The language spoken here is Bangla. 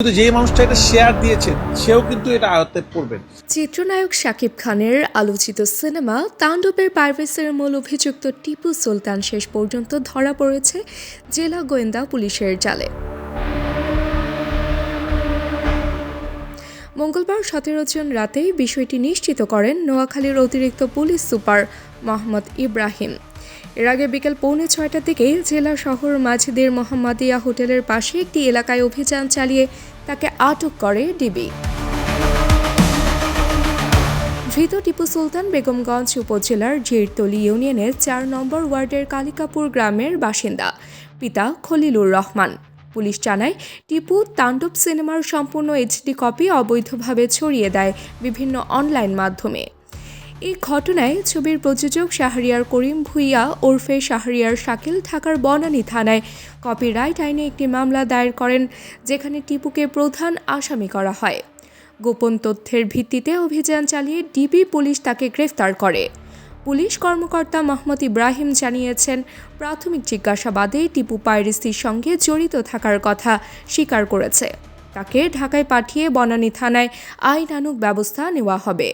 কিন্তু যে মানুষটা এটা শেয়ার দিয়েছেন সেও কিন্তু এটা আয়ত্তে পড়বেন। চিত্রনায়ক শাকিব খানের আলোচিত সিনেমা তাণ্ডবের পারভেজের মূল অভিযুক্ত টিপু সুলতান শেষ পর্যন্ত ধরা পড়েছে জেলা গোয়েন্দা পুলিশের জালে। মঙ্গলবার 17 জুন রাতেই বিষয়টি নিশ্চিত করেন নোয়াখালীর অতিরিক্ত পুলিশ সুপার মোহাম্মদ ইব্রাহিম। এর আগে বিকেল 6:45টার দিকে জেলা শহর মাঝিদের মোহাম্মদিয়া হোটেলের পাশে একটি এলাকায় অভিযান চালিয়ে তাকে আটক করে ডিবি। ধৃত টিপু সুলতান বেগমগঞ্জ উপজেলার জিরতলী ইউনিয়নের 4 নম্বর ওয়ার্ডের কালিকাপুর গ্রামের বাসিন্দা, পিতা খলিলুর রহমান। পুলিশ জানায়, টিপু তাণ্ডব সিনেমার সম্পূর্ণ এইচডি কপি অবৈধভাবে ছড়িয়ে দেয় বিভিন্ন অনলাইন মাধ্যমে। এই ঘটনায় ছবির প্রযোজক শাহরিয়ার করিম ভুইয়া ওরফে শাহরিয়ার শাকিল ঢাকার বনানী থানায় কপিরাইট আইনে একটি মামলা দায়ের করেন, যেখানে টিপুকে প্রধান আসামি করা হয়। গোপন তথ্যের ভিত্তিতে অভিযান চালিয়ে ডিবি পুলিশ তাকে গ্রেফতার করে। পুলিশ কর্মকর্তা মোহাম্মদ ইব্রাহিম জানিয়েছেন, প্রাথমিক জিজ্ঞাসাবাদে টিপু পাইরেসির সঙ্গে জড়িত থাকার কথা স্বীকার করেছে। তাকে ঢাকায় পাঠিয়ে বনানী থানায় আইনানুগ ব্যবস্থা নেওয়া হবে।